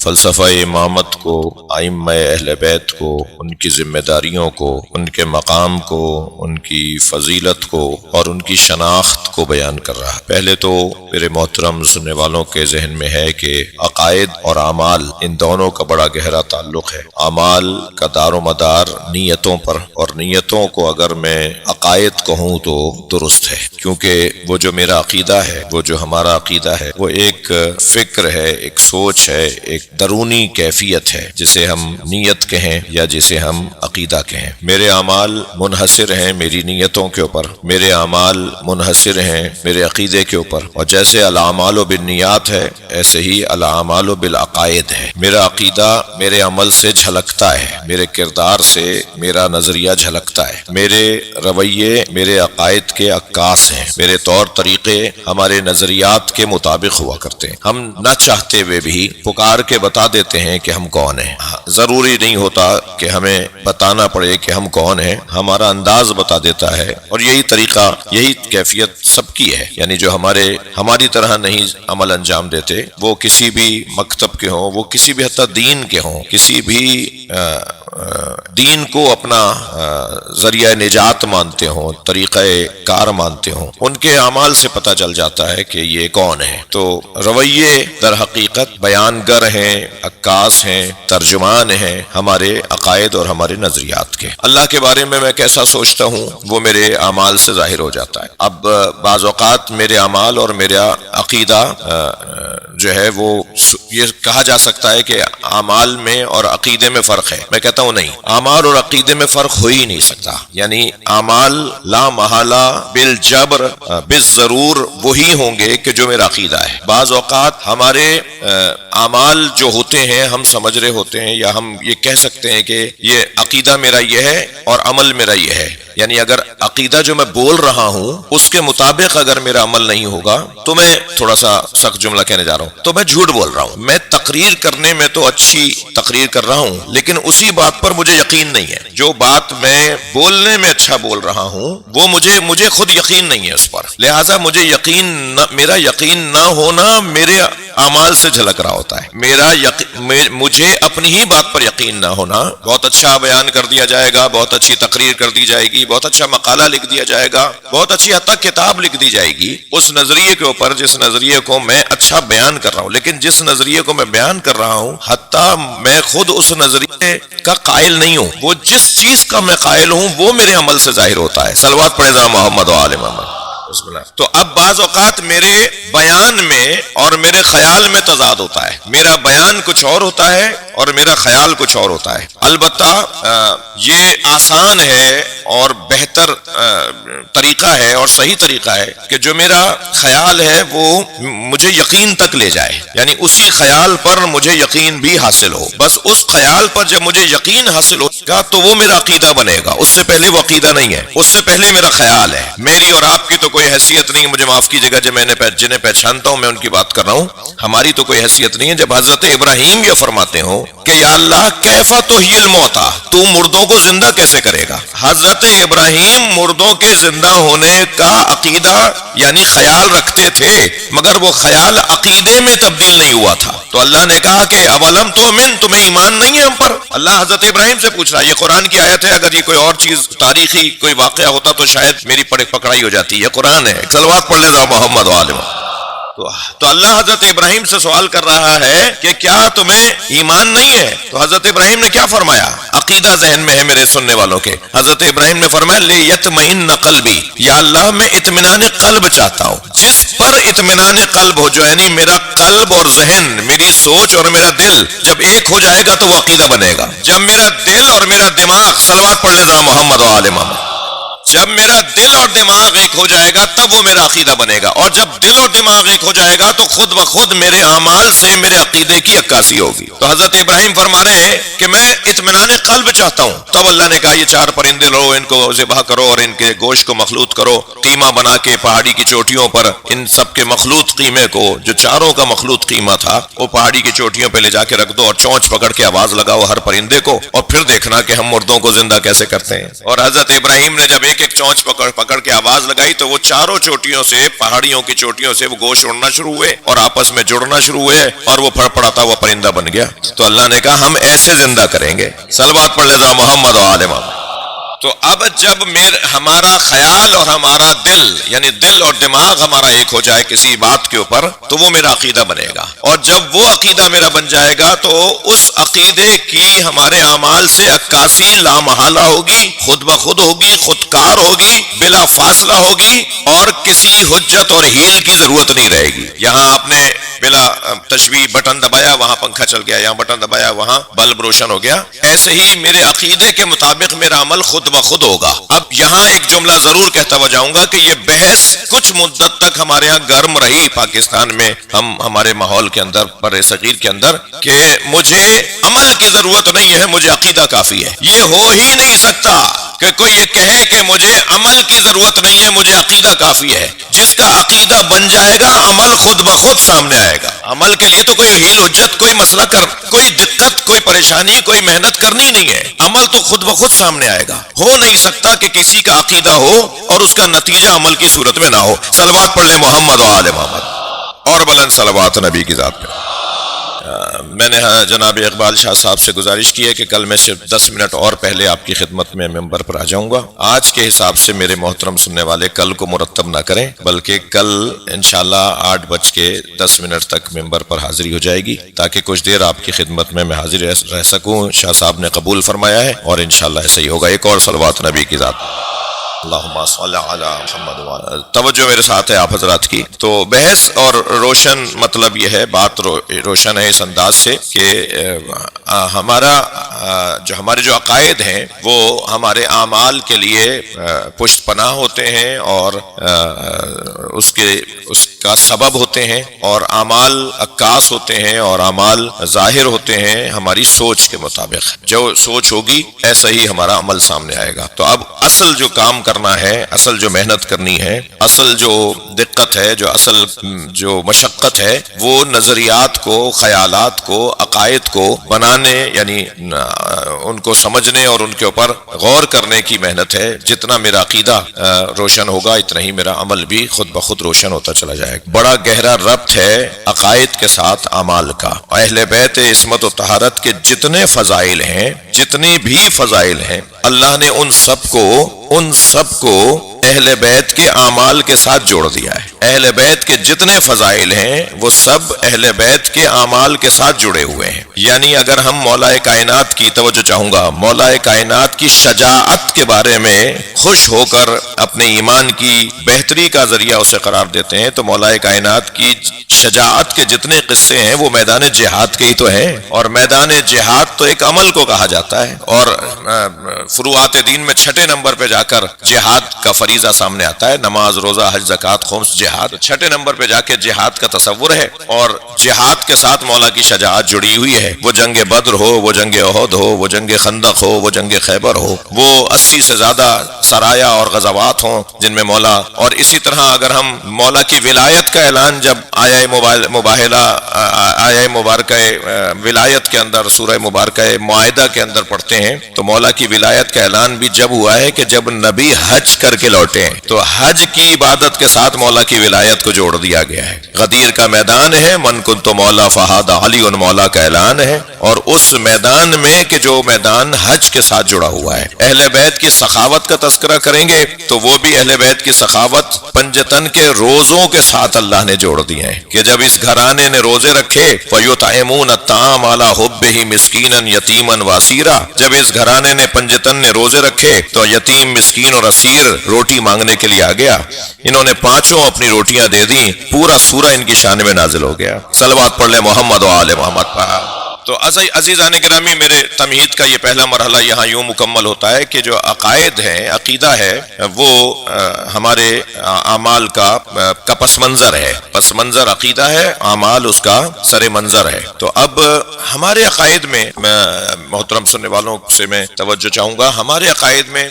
فلسفہ امامت کو، ائمہ اہل بیت کو، ان کی ذمہ داریوں کو، ان کے مقام کو، ان کی فضیلت کو اور ان کی شناخت کو بیان کر رہا ہے۔ پہلے تو میرے محترم سننے والوں کے ذہن میں ہے کہ عقائد اور اعمال ان دونوں کا بڑا گہرا تعلق ہے۔ اعمال کا دار و مدار نیتوں پر، اور نیتوں کو اگر میں عقائد کہوں تو درست ہے، کیونکہ وہ جو میرا عقیدہ ہے، وہ جو ہمارا عقیدہ ہے، وہ ایک فکر ہے، ایک سوچ ہے، ایک درونی کیفیت ہے، جسے ہم نیت کہیں یا جسے ہم عقیدہ کہیں۔ میرے اعمال منحصر ہیں میری نیتوں کے اوپر، میرے اعمال منحصر ہیں میرے عقیدے کے اوپر، اور جیسے الاعمال بالنیات ہے ایسے ہی الاعمال بالعقائد ہے۔ میرا عقیدہ میرے عمل سے جھلکتا ہے، میرے کردار سے میرا نظریہ جھلکتا ہے، میرے رویے میرے عقائد کے عکاس ہیں، میرے طور طریقے ہمارے نظریات کے مطابق ہوا کرتے ہیں۔ ہم نہ چاہتے ہوئے بھی پکار کے بتا دیتے ہیں کہ ہم کون ہیں۔ ضروری نہیں ہوتا کہ ہمیں بتانا پڑے کہ ہم کون ہیں، ہمارا انداز بتا دیتا ہے، اور یہی طریقہ، یہی کیفیت سب کی ہے۔ یعنی جو ہماری طرح نہیں عمل انجام دیتے، وہ کسی بھی مکتب کے ہوں، وہ کسی بھی حتی دین کے ہوں، کسی بھی دین کو اپنا ذریعہ نجات مانتے ہوں، طریقہ کار مانتے ہوں، ان کے اعمال سے پتہ چل جاتا ہے کہ یہ کون ہے۔ تو رویے در حقیقت بیان گر ہیں، عکاس ہیں، ترجمان ہیں ہمارے عقائد اور ہمارے نظریات کے۔ اللہ کے بارے میں کیسا سوچتا ہوں وہ میرے اعمال سے ظاہر ہو جاتا ہے۔ اب بعض اوقات میرے اعمال اور میرا عقیدہ جو ہے وہ یہ کہا جا سکتا ہے کہ اعمال میں اور عقیدے میں فرق ہے۔ میں کہتا ہوں نہیں، اعمال اور عقیدے میں فرق ہو ہی نہیں سکتا۔ یعنی اعمال لا محالہ بالجبر بالضرور وہی ہوں گے کہ جو میرا عقیدہ ہے۔ بعض اوقات ہمارے اعمال جو ہوتے ہیں ہم سمجھ رہے ہوتے ہیں، یا ہم یہ کہہ سکتے ہیں کہ یہ عقیدہ میرا یہ ہے اور عمل میرا یہ ہے۔ یعنی اگر عقیدہ جو میں بول رہا ہوں اس کے مطابق اگر میرا عمل نہیں ہوگا تو میں تھوڑا سا سخت جملہ کہنے جا رہا ہوں تو میں جھوٹ بول رہا ہوں۔ میں تقریر کرنے میں تو اچھی تقریر کر رہا ہوں، لیکن اسی بات پر مجھے یقین نہیں ہے۔ جو بات میں بولنے میں اچھا بول رہا ہوں وہ مجھے خود یقین نہیں ہے اس پر، لہٰذا میرا یقین نہ ہونا میرے اعمال سے جھلک رہا ہوتا ہے۔ مجھے اپنی ہی بات پر یقین نہ ہونا، بہت اچھا بیان کر دیا جائے گا، بہت اچھی تقریر کر دی جائے گی، بہت اچھا مقالہ لکھ دیا جائے گا، بہت اچھی حد تک کتاب لکھ دی جائے گی اس نظریے کے اوپر جس نظریے کو میں اچھا بیان کر رہا ہوں، لیکن جس نظریے کو میں بیان کر رہا ہوں حتیٰ میں خود اس نظریے کا قائل نہیں ہوں، وہ جس چیز کا میں قائل ہوں وہ میرے عمل سے ظاہر ہوتا ہے۔ صلوات پڑھے ذرا محمد و آل محمد۔ تو اب بعض اوقات میرے بیان میں اور میرے خیال میں تضاد ہوتا ہے، میرا بیان کچھ اور ہوتا ہے اور میرا خیال کچھ اور ہوتا ہے۔ البتہ یہ آسان ہے اور بہتر طریقہ ہے اور صحیح طریقہ ہے کہ جو میرا خیال ہے وہ مجھے یقین تک لے جائے، یعنی اسی خیال پر مجھے یقین بھی حاصل ہو۔ بس اس خیال پر جب مجھے یقین حاصل ہوگا تو وہ میرا عقیدہ بنے گا، اس سے پہلے وہ عقیدہ نہیں ہے، اس سے پہلے میرا خیال ہے۔ میری اور آپ کی تو کوئی حیثیت نہیں، مجھے معاف کیجیے گا جب میں جنہیں پہچانتا ہوں میں ان کی بات کر رہا ہوں، ہماری تو کوئی حیثیت نہیں ہے۔ جب حضرت ابراہیم یہ فرماتے ہوں کہ یا اللہ کیف تحیی الموتیٰ، تو مردوں کو زندہ کیسے کرے گا؟ حضرت ابراہیم مردوں کے زندہ ہونے کا عقیدہ یعنی خیال رکھتے تھے، مگر وہ خیال عقیدے میں تبدیل نہیں ہوا تھا۔ تو اللہ نے کہا کہ اولم تؤمن، تمہیں ایمان نہیں ہے ہم پر؟ اللہ حضرت ابراہیم سے پوچھ رہا ہے، یہ قرآن کی آیت ہے، اگر یہ کوئی اور چیز تاریخی کوئی واقعہ ہوتا تو شاید میری پکڑائی ہو جاتی۔ یہ قرآن ہے، ایک صلوات پڑھ لے ذرا محمد و آل محمد۔ تو اللہ حضرت ابراہیم سے سوال کر رہا ہے کہ کیا تمہیں ایمان نہیں ہے؟ تو حضرت ابراہیم نے کیا فرمایا؟ عقیدہ ذہن میں ہے میرے سننے والوں کے۔ حضرت ابراہیم نے فرمایا لیطمئن قلبی، یا اللہ میں اطمینان قلب چاہتا ہوں۔ جس پر اطمینان قلب ہو، جو یعنی میرا قلب اور ذہن، میری سوچ اور میرا دل جب ایک ہو جائے گا تو وہ عقیدہ بنے گا۔ جب میرا دل اور میرا دماغ، صلوات پڑھ لے ذرا محمد و آل محمد، جب میرا دل اور دماغ ایک ہو جائے گا تب وہ میرا عقیدہ بنے گا، اور جب دل اور دماغ ایک ہو جائے گا تو خود بخود میرے اعمال سے میرے عقیدے کی عکاسی ہوگی۔ تو حضرت ابراہیم فرما رہے ہیں کہ میں اطمینان قلب چاہتا ہوں۔ تب اللہ نے کہا یہ 4 پرندے لو، ان کو ذبح کرو اور ان کے گوشت کو مخلوط کرو، قیمہ بنا کے پہاڑی کی چوٹیوں پر ان سب کے مخلوط قیمے کو، جو چاروں کا مخلوط قیمہ تھا، وہ پہاڑی کی چوٹیوں پہ لے جا کے رکھ دو اور چونچ پکڑ کے آواز لگاؤ ہر پرندے کو، اور پھر دیکھنا کہ ہم مردوں کو زندہ کیسے کرتے ہیں۔ اور حضرت ابراہیم نے جب ایک ایک چونچ پکڑ کے آواز لگائی تو وہ چاروں چوٹیوں سے، پہاڑیوں کی چوٹیوں سے وہ گوشت اڑنا شروع ہوئے اور آپس میں جڑنا شروع ہوئے اور وہ پھڑپڑاتا ہوا پرندہ بن گیا. تو اللہ نے کہا ہم ایسے زندہ کریں گے. صلوات پڑھ لے ذرا محمد و آل محمد. تو اب جب ہمارا خیال اور ہمارا دل، یعنی دل اور دماغ ہمارا ایک ہو جائے کسی بات کے اوپر، تو وہ میرا عقیدہ بنے گا. اور جب وہ عقیدہ میرا بن جائے گا تو اس عقیدے کی ہمارے اعمال سے عکاسی لامحالہ ہوگی، خود بخود ہوگی، خودکار ہوگی، بلا فاصلہ ہوگی، اور کسی حجت اور ہیل کی ضرورت نہیں رہے گی. یہاں آپ نے بلا تشبیہ بٹن دبایا، وہاں پنکھا چل گیا، یہاں بٹن دبایا، وہاں بلب روشن ہو گیا. ایسے ہی میرے عقیدے کے مطابق میرا عمل خود بخود ہوگا. اب یہاں ایک جملہ ضرور کہتا ہوا جاؤں گا کہ یہ بحث کچھ مدت تک ہمارے ہاں گرم رہی پاکستان میں، ہمارے ماحول کے اندر، بر صغیر کے اندر، کہ مجھے عمل کی ضرورت نہیں ہے، مجھے عقیدہ کافی ہے. یہ ہو ہی نہیں سکتا کہ کوئی یہ کہے کہ مجھے عمل کی ضرورت نہیں ہے، مجھے عقیدہ کافی ہے. جس کا عقیدہ بن جائے گا عمل خود بخود سامنے آئے گا. عمل کے لیے تو کوئی ہیل حجت، کوئی مسئلہ کوئی دقت، کوئی پریشانی، کوئی محنت کرنی نہیں ہے. عمل تو خود بخود سامنے آئے گا. ہو نہیں سکتا کہ کسی کا عقیدہ ہو اور اس کا نتیجہ عمل کی صورت میں نہ ہو. صلوات پڑھ لیں محمد و آل محمد. اور بلند صلوات نبی کی ذات پہ. میں نے جناب اقبال شاہ صاحب سے گزارش کی ہے کہ کل میں صرف 10 منٹ اور پہلے آپ کی خدمت میں ممبر پر آ جاؤں گا. آج کے حساب سے میرے محترم سننے والے کل کو مرتب نہ کریں، بلکہ کل انشاءاللہ 8:10 تک ممبر پر حاضری ہو جائے گی، تاکہ کچھ دیر آپ کی خدمت میں حاضر رہ سکوں. شاہ صاحب نے قبول فرمایا ہے اور انشاءاللہ ایسا ہی ہوگا. ایک اور صلوات نبی کی ذات. اللہم صلی علی محمد. توجہ میرے ساتھ ہے آپ حضرات کی. تو بحث اور روشن مطلب یہ ہے، بات روشن ہے اس انداز سے کہ ہمارے جو عقائد ہیں وہ ہمارے اعمال کے لیے پشت پناہ ہوتے ہیں اور اس کا سبب ہوتے ہیں، اور اعمال عکاس ہوتے ہیں اور اعمال ظاہر ہوتے ہیں ہماری سوچ کے مطابق. جو سوچ ہوگی ایسا ہی ہمارا عمل سامنے آئے گا. تو اب اصل جو کام کرنا ہے، اصل جو محنت کرنی ہے، اصل جو دقت ہے، جو مشقت ہے، وہ نظریات کو، خیالات کو، عقائد کو بنانے، یعنی ان کو سمجھنے اور ان کے اوپر غور کرنے کی محنت ہے. جتنا میرا عقیدہ روشن ہوگا اتنا ہی میرا عمل بھی خود بخود روشن ہوتا چلا جائے گا. بڑا گہرا ربط ہے عقائد کے ساتھ اعمال کا. اہل بیت عصمت و طہارت کے جتنے فضائل ہیں، جتنی بھی فضائل ہیں، اللہ نے ان سب کو اہل بیت کے اعمال کے ساتھ جوڑ دیا ہے. اہل بیت کے جتنے فضائل ہیں وہ سب اہل بیت کے اعمال کے ساتھ جڑے ہوئے ہیں. یعنی اگر ہم مولا کائنات کی، توجہ چاہوں گا، مولا کائنات کی شجاعت کے بارے میں خوش ہو کر اپنے ایمان کی بہتری کا ذریعہ اسے قرار دیتے ہیں، تو مولا کائنات کی شجاعت کے جتنے قصے ہیں وہ میدان جہاد کے ہی تو ہیں. اور میدان جہاد تو ایک عمل کو کہا جاتا ہے، اور فروعات دین میں 6 نمبر پہ جا کر جہاد کا فریضہ سامنے آتا ہے. نماز، روزہ، حج، زکوٰۃ، خمس، جہاد. 6 نمبر پہ جا کے جہاد کا تصور ہے، اور جہاد کے ساتھ مولا کی شجاعت جڑی ہوئی ہے. وہ جنگ بدر ہو، وہ جنگ احد ہو، وہ جنگ خندق ہو، وہ جنگ خیبر ہو، وہ 80 سے زیادہ سرایا اور غزوات ہوں جن میں مولا. اور اسی طرح اگر ہم مولا کی ولایت کا اعلان جب آیہ مبارکہ ولایت کے اندر، سورہ مبارکہ معاہدہ کے اندر پڑھتے ہیں، تو مولا کی ولایت کا اعلان بھی جب ہوا ہے کہ جب نبی حج کر کے لوٹے ہیں، تو حج کی عبادت کے ساتھ مولا کی ولایت کو جوڑ دیا گیا ہے. غدیر کا میدان ہے، من کنت مولا فہاد علی، ان مولا کا اعلان ہے. اور اس میدان میں کہ جو میدان حج کے ساتھ جڑا ہوا ہے. اہل بیت کی سخاوت کا تذکرہ کریں گے تو وہ بھی اہل بیت کی سخاوت پنجتن کے روزوں کے ساتھ اللہ نے جوڑ دی ہے کہ جب اس گھرانے نے روزے رکھے فَيُطْعِمُونَ الطَّعَامَ عَلَىٰ حُبِّهِ مِسْكِينًا يَتِيمًا وَأَسِيرًا. جب اس گھرانے نے پنجتن نے روزے رکھے تو یتیم، مسکین اور اسیر روٹی مانگنے کے لیے آ گیا. انہوں نے 5 اپنی روٹیاں دے دیں، پورا سورہ ان کی شان میں نازل ہو گیا. صلوات پڑھ لیں محمد و آل محمد پر. تو عزیزان گرامی، میرے تمہید کا یہ پہلا مرحلہ یہاں یوں مکمل ہوتا ہے کہ جو عقائد ہیں، عقیدہ ہے، وہ ہمارے اعمال کا پس منظر ہے. پس منظر عقیدہ ہے، اعمال اس کا سر منظر ہے. تو اب ہمارے عقائد میں، محترم سننے والوں سے میں توجہ چاہوں گا، ہمارے عقائد میں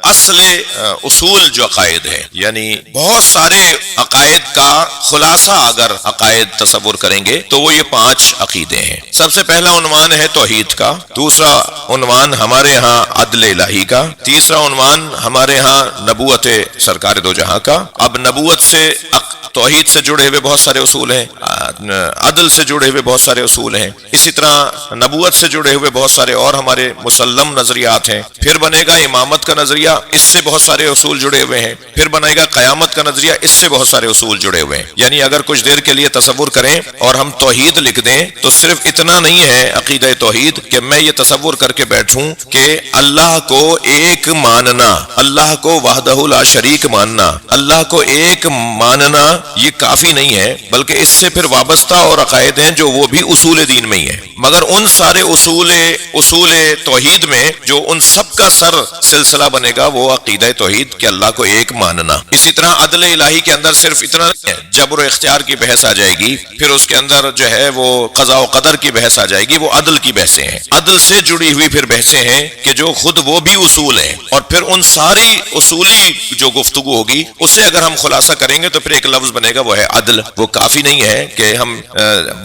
اصول جو عقائد ہیں، یعنی بہت سارے عقائد کا خلاصہ اگر عقائد تصور کریں گے تو وہ یہ 5 عقیدے ہیں. سب سے سے پہلا عنوان ہے توحید کا، دوسرا عنوان ہمارے ہاں عدل الہی کا، تیسرا عنوان ہمارے ہاں نبوت سرکار دو جہاں کا۔ اب نبوت سے توحید سے جڑے ہوئے بہت سارے اصول ہیں، عدل سے جڑے ہوئے بہت سارے اصول ہیں، اسی طرح نبوت سے جڑے ہوئے بہت سارے اور ہمارے مسلم نظریات ہیں۔ پھر بنے گا امامت کا نظریہ، اس سے بہت سارے اصول جڑے ہوئے ہیں۔ پھر بنے گا قیامت کا نظریہ، اس سے بہت سارے اصول جڑے ہوئے ہیں۔ یعنی اگر کچھ دیر کے لیے تصور کریں اور ہم توحید لکھ دیں تو صرف اتنا نہیں ہے عقیدہ توحید کہ میں یہ تصور کر کے بیٹھوں کہ اللہ کو ایک ماننا، اللہ کو وحدہ لا شریک ماننا، اللہ کو ایک ماننا یہ کافی نہیں ہے، بلکہ اس سے پھر وابستہ اور عقائد ہیں جو وہ بھی اصول دین میں ہی ہیں۔ مگر ان سارے اصول توحید میں جو ان سب کا سر سلسلہ بنے گا وہ عقیدہ توحید کہ اللہ کو ایک ماننا۔ اسی طرح عدل الہی کے اندر صرف اتنا نہیں ہے، جبر و اختیار کی بحث آ جائے گی، پھر اس کے اندر جو ہے وہ قضاء و قدر کی بحث آ جائے گی، وہ عدل کی بحثیں ہیں۔ عدل سے جڑی ہوئی پھر بحثیں ہیں کہ جو خود وہ بھی اصول ہیں، اور پھر ان ساری اصولی جو گفتگو ہوگی اسے اگر ہم خلاصہ کریں گے تو پھر ایک لفظ بنے گا، وہ ہے عدل۔ وہ کافی نہیں ہے کہ ہم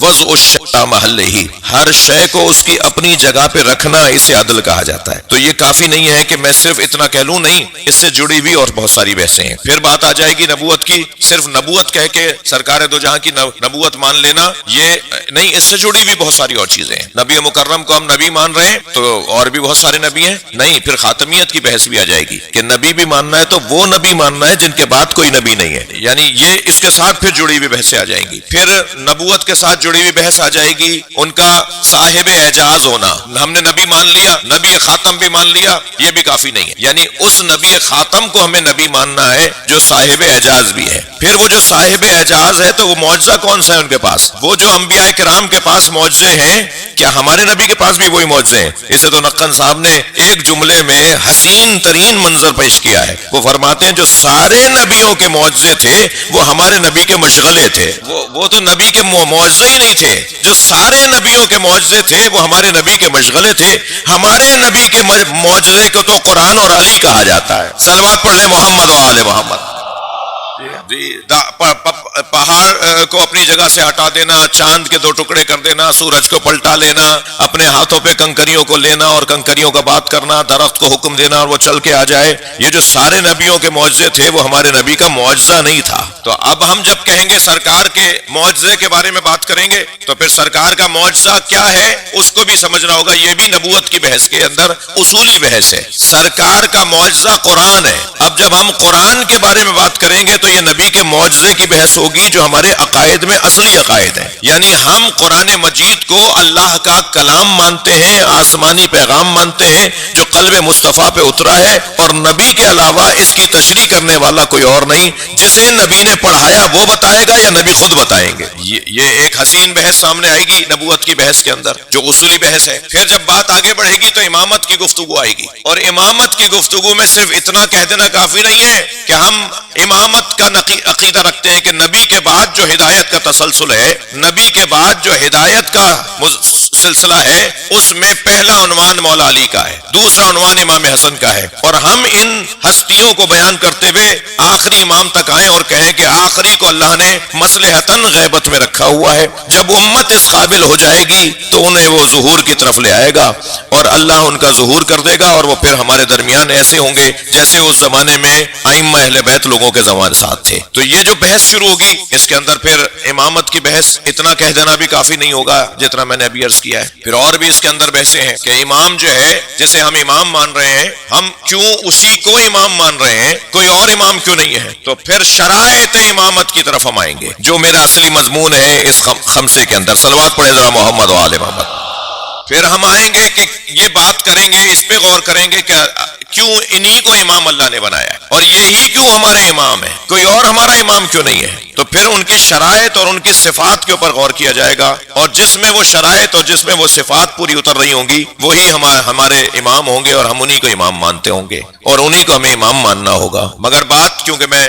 وضع الشیء محلہ ہی، ہر شے کو اس کی اپنی جگہ پہ رکھنا، اسے عدل کہا جاتا ہے۔ تو یہ کافی نہیں ہے کہ میں صرف اتنا کہہ لوں، نہیں، اس سے جڑی ہوئی اور بہت ساری بحثیں ہیں۔ پھر بات آ جائے گی نبوت کی، صرف نبوت کہہ کے سرکار دو جہاں کی نبوت مان لینا یہ نہیں، اس سے جڑی ہوئی بہت ساری اور چیزیں ہیں۔ نبی مکرم کو ہم نبی مان رہے ہیں تو اور بھی بہت سارے نبی ہیں، نہیں، پھر خاتمیت کی بحث بھی آ جائے گی کہ نبی بھی ماننا ہے تو وہ نبی ماننا ہے جن کے بعد کوئی نبی نہیں ہے، یعنی یہ اس کے ساتھ پھر جڑی ہوئی بحثیں آ جائیں گی۔ پھر نبوت کے ساتھ جڑی ہوئی بحث آ جائے گی ان کا صاحب اعجاز ہونا، ہم نے نبی مان لیا، نبی خاتم بھی مان لیا، یہ بھی کافی نہیں ہے، یعنی اس نبی خاتم کو ہمیں نبی ماننا ہے جو صاحب اعجاز بھی ہے۔ پھر وہ جو صاحب اعجاز ہے تو وہ معجزہ کون سا ہے ان کے پاس؟ وہ جو انبیاء کرام کے پاس معجزے ہیں، کیا ہمارے نبی کے پاس بھی وہی معجزے ہیں؟ اسے تو نقن صاحب نے ایک جملے میں حسین ترین منظر پیش کیا ہے، وہ فرماتے ہیں جو سارے نبیوں کے معجزے تھے وہ ہمارے نبی کے مشغلے تھے، وہ تو نبی کے معجزے ہی نہیں تھے، جو سارے نبیوں کے معجزے تھے وہ ہمارے نبی کے مشغلے تھے۔ ہمارے نبی کے معجزے کو تو قرآن اور علی کہا جاتا ہے۔ صلوات پڑھ لیں محمد و آل محمد۔ پہاڑ کو اپنی جگہ سے ہٹا دینا، چاند کے دو ٹکڑے کر دینا، سورج کو پلٹا لینا، اپنے ہاتھوں پہ کنکریوں کو لینا اور کنکریوں کا بات کرنا، درخت کو حکم دینا اور وہ چل کے آ جائے، یہ جو سارے نبیوں کے معجزے تھے وہ ہمارے نبی کا معجزہ نہیں تھا۔ تو اب ہم جب کہیں گے سرکار کے معجزے کے بارے میں بات کریں گے تو پھر سرکار کا معجزہ کیا ہے اس کو بھی سمجھنا ہوگا، یہ بھی نبوت کی بحث کے اندر اصولی بحث ہے۔ سرکار کا معجزہ قرآن ہے۔ اب جب ہم قرآن کے بارے میں بات کریں گے تو یہ نبی کے معجزے کی بحث ہوگی جو ہمارے عقائد میں اصلی عقائد ہیں، یعنی ہم قرآن مجید کو اللہ کا کلام مانتے ہیں، آسمانی پیغام مانتے ہیں جو قلب مصطفیٰ پہ اترا ہے، اور نبی کے علاوہ اس کی تشریح کرنے والا کوئی اور نہیں۔ جسے نبی نے پڑھایا وہ بتائے گا یا نبی خود بتائیں گے؟ یہ ایک حسین بحث سامنے آئے گی نبوت کی بحث کے اندر جو اصولی بحث ہے۔ پھر جب بات آگے بڑھے گی تو امامت کی گفتگو آئے گی، اور امامت کی گفتگو میں صرف اتنا کہہ دینا کافی نہیں ہے کہ ہم امامت کا عقیدہ رکھتے ہیں کہ نبی کے بعد جو ہدایت کا تسلسل ہے، نبی کے بعد جو ہدایت کا سلسلہ ہے، اس میں پہلا عنوان مولا علی کا ہے، دوسرا عنوان امام حسن کا ہے، اور ہم ان ہستیوں کو بیان کرتے ہوئے آخری امام تک آئیں اور کہیں کہ آخری کو اللہ نے مصلحتاً غیبت میں رکھا ہوا ہے، جب امت اس قابل ہو جائے گی تو انہیں وہ ظہور کی طرف لے آئے گا اور اللہ ان کا ظہور کر دے گا، اور وہ پھر ہمارے درمیان ایسے ہوں گے جیسے اس زمانے میں ائمہ اہل بیت لوگوں کے زمانے ساتھ تھے۔ تو یہ جو بحث شروع ہوگی اس کے اندر پھر امامت کی بحث اتنا کہہ دینا بھی کافی نہیں ہوگا جتنا میں نے ابھی عرض کیا ہے، پھر اور بھی اس کے اندر بحثیں ہیں کہ امام جو ہے جسے ہم امام مان رہے ہیں، ہم کیوں اسی کو امام مان رہے ہیں، کوئی اور امام کیوں نہیں ہے؟ تو پھر شرائط امامت کی طرف ہم آئیں گے جو میرا اصلی مضمون ہے اس خمسے کے اندر۔ صلوات پڑھے ذرا محمد و آل محمد۔ پھر ہم آئیں گے کہ یہ بات کریں گے، اس پہ غور کریں گے کہ کیوں انہی کو امام اللہ نے بنایا ہے اور یہی کیوں ہمارے امام ہیں، کوئی اور ہمارا امام کیوں نہیں ہے؟ تو پھر ان کی شرائط اور ان کی صفات کے اوپر غور کیا جائے گا، اور جس میں وہ شرائط اور جس میں وہ صفات پوری اتر رہی ہوں گی وہی ہمارے امام ہوں گے، اور ہم انہی کو امام مانتے ہوں گے اور انہی کو ہمیں امام ماننا ہوگا۔ مگر بات کیونکہ میں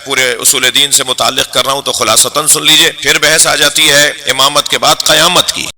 پورے اصول دین سے متعلق کر رہا ہوں تو خلاصتاً سن لیجئے۔ پھر بحث آ جاتی ہے امامت کے بعد قیامت کی۔